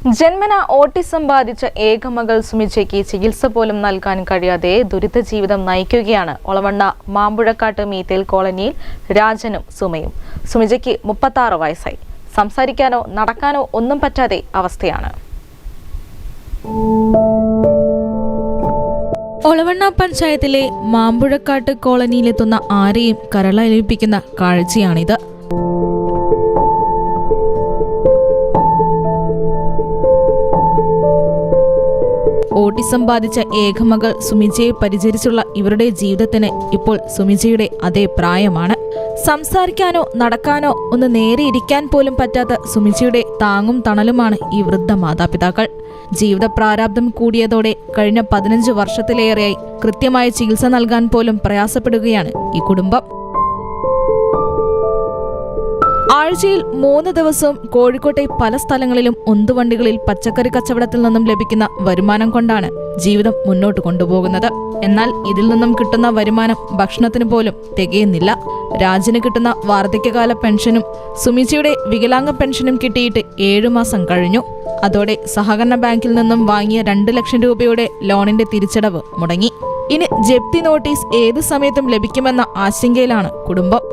ജന്മന ഓട്ടിസം ബാധിച്ച ഏകമകൾ സുമിജയ്ക്ക് ചികിത്സ പോലും നൽകാൻ കഴിയാതെ ദുരിത ജീവിതം നയിക്കുകയാണ് ഒളവണ്ണ മാമ്പുഴക്കാട്ട് മീത്തേൽ കോളനിയിൽ രാജനും സുമയും. സുമിജയ്ക്ക് 36 വയസ്സായി. സംസാരിക്കാനോ നടക്കാനോ ഒന്നും പറ്റാതെ അവസ്ഥയാണ്. ഒളവണ്ണ പഞ്ചായത്തിലെ മാമ്പുഴക്കാട്ട് കോളനിയിലെത്തുന്ന ആരെയും കരളലിപ്പിക്കുന്ന കാഴ്ചയാണിത്. ഓട്ടിസം ബാധിച്ച ഏകമകൾ സുമിജയെ പരിചരിച്ചുള്ള ഇവരുടെ ജീവിതത്തിന് ഇപ്പോൾ സുമിജയുടെ അതേ പ്രായമാണ്. സംസാരിക്കാനോ നടക്കാനോ ഒന്ന് നേരെ ഇരിക്കാൻ പോലും പറ്റാത്ത സുമിജയുടെ താങ്ങും തണലുമാണ് ഈ വൃദ്ധ മാതാപിതാക്കൾ. ജീവിത പ്രാരാബ്ധം കൂടിയതോടെ കഴിഞ്ഞ 15 വർഷത്തിലേറെയായി കൃത്യമായ ചികിത്സ നൽകാൻ പോലും പ്രയാസപ്പെടുകയാണ് ഈ കുടുംബം. ആഴ്ചയിൽ 3 ദിവസവും കോഴിക്കോട്ടെ പല സ്ഥലങ്ങളിലും ഉന്തുവണ്ടികളിൽ പച്ചക്കറി കച്ചവടത്തിൽ നിന്നും ലഭിക്കുന്ന വരുമാനം കൊണ്ടാണ് ജീവിതം മുന്നോട്ട് കൊണ്ടുപോകുന്നത്. എന്നാൽ ഇതിൽ നിന്നും കിട്ടുന്ന വരുമാനം ഭക്ഷണത്തിന് പോലും തികയുന്നില്ല. രാജിന് കിട്ടുന്ന വാർദ്ധക്യകാല പെൻഷനും സുമിജയുടെ വികലാംഗ പെൻഷനും കിട്ടിയിട്ട് 7 മാസം കഴിഞ്ഞു. അതോടെ സഹകരണ ബാങ്കിൽ നിന്നും വാങ്ങിയ 2 ലക്ഷം രൂപയുടെ ലോണിന്റെ തിരിച്ചടവ് മുടങ്ങി. ഇനി ജപ്തി നോട്ടീസ് ഏത് സമയത്തും ലഭിക്കുമെന്ന ആശങ്കയിലാണ് കുടുംബം.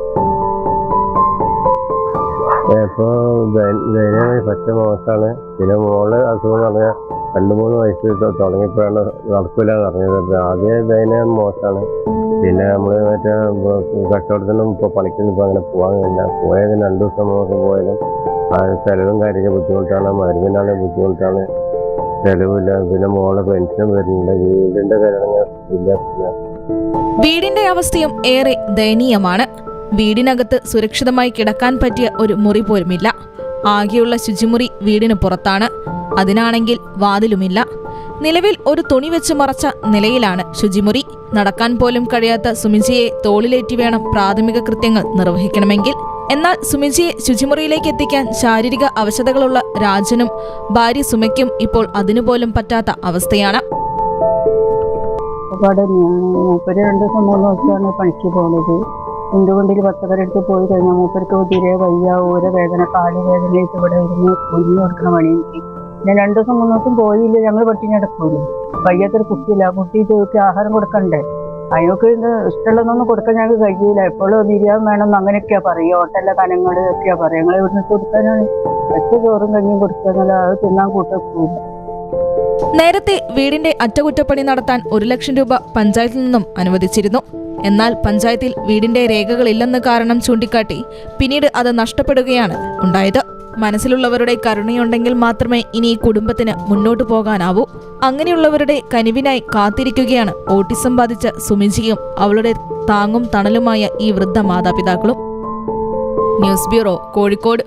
പച്ച മോശമാണ്. പിന്നെ മോള് അസുഖം പറഞ്ഞാൽ 2-3 വയസ്സ് തുടങ്ങിയപ്പോഴാണ് നടക്കില്ല എന്ന് പറഞ്ഞത്. ആദ്യം ദയനീയം മോശമാണ്. പിന്നെ നമ്മൾ മറ്റേ കച്ചവടത്തിനും ഇപ്പോൾ പണിക്കൊന്നും ഇപ്പോൾ അങ്ങനെ പോകാൻ കഴിയില്ല. പോയതിന് 2 ദിവസം മോശം പോയാലും ചിലവും കാര്യമൊക്കെ ബുദ്ധിമുട്ടാണ്. മരുന്നിനാണ് ബുദ്ധിമുട്ടാണ്, ചിലവില്ല. പിന്നെ മോളെ പെൻഷനും വരുന്നുണ്ട്. വീടിന്റെ കാര്യങ്ങൾ ഇല്ല. വീടിന്റെ അവസ്ഥയും ഏറെ ദയനീയമാണ്. വീടിനകത്ത് സുരക്ഷിതമായി കിടക്കാൻ പറ്റിയ ഒരു മുറി പോലുമില്ല. ആകെയുള്ള ശുചിമുറി വീടിന് പുറത്താണ്. അതിനാണെങ്കിൽ വാതിലുമില്ല. നിലവിൽ ഒരു തുണി വെച്ച് മറച്ച നിലയിലാണ് ശുചിമുറി. നടക്കാൻ പോലും കഴിയാത്ത സുമിജയെ തോളിലേറ്റി വേണം പ്രാഥമിക കൃത്യങ്ങൾ നിർവഹിക്കണമെങ്കിൽ. എന്നാൽ സുമിജയെ ശുചിമുറിയിലേക്ക് എത്തിക്കാൻ ശാരീരിക അവശതകളുള്ള രാജനും ഭാര്യ സുമയ്ക്കും ഇപ്പോൾ അതിനുപോലും പറ്റാത്ത അവസ്ഥയാണ്. പണിക്ക് പോകുന്നത് എന്തുകൊണ്ടിൽ പച്ചക്കറി എടുത്ത് പോയി കഴിഞ്ഞാൽ മൂപ്പർക്ക് തീരെ വയ്യ, ഓരോ വേദന, കാല് വേദനയായിട്ട് ഇവിടെ ഇരുന്ന് കുഞ്ഞു കൊടുക്കണ പണി എനിക്ക്. ഞാൻ 2 ദിവസം 3 ദിവസം പോയില്ല, ഞങ്ങൾ പട്ടിണി കിടക്കൂല. വയ്യാത്തൊരു കുട്ടിയില്ല, കുട്ടി ചോദിച്ച് ആഹാരം കൊടുക്കണ്ടേ. അതിനൊക്കെ ഇഷ്ടമുള്ളതൊന്നും കൊടുക്കാൻ ഞങ്ങൾക്ക് കഴിയൂല. എപ്പോഴും ബിരിയാണി വേണം അങ്ങനെയൊക്കെയാ പറയുക. ഹോട്ടലിലെ കനങ്ങൾ ഒക്കെയാ പറയുക. ഞങ്ങൾ ഇവിടുന്ന് കൊടുക്കാനാണ് എത്ര ചോറും കഞ്ഞിയും കൊടുക്കുക, അത് തിന്നാൻ കൂട്ടക്കൂല. നേരത്തെ വീടിന്റെ അറ്റകുറ്റപ്പണി നടത്താൻ 1 ലക്ഷം രൂപ പഞ്ചായത്തിൽ നിന്നും അനുവദിച്ചിരുന്നു. എന്നാൽ പഞ്ചായത്തിൽ വീടിന്റെ രേഖകളില്ലെന്ന് കാരണം ചൂണ്ടിക്കാട്ടി പിന്നീട് അത് നഷ്ടപ്പെടുകയാണ് ഉണ്ടായത്. മനസ്സിലുള്ളവരുടെ കരുണയുണ്ടെങ്കിൽ മാത്രമേ ഇനി ഈ കുടുംബത്തിന് മുന്നോട്ടു പോകാനാവൂ. അങ്ങനെയുള്ളവരുടെ കനിവിനായി കാത്തിരിക്കുകയാണ് ഓട്ടിസം ബാധിച്ച സുമിജിയും അവളുടെ താങ്ങും തണലുമായ ഈ വൃദ്ധ മാതാപിതാക്കളും. News bureau, Kozhikode.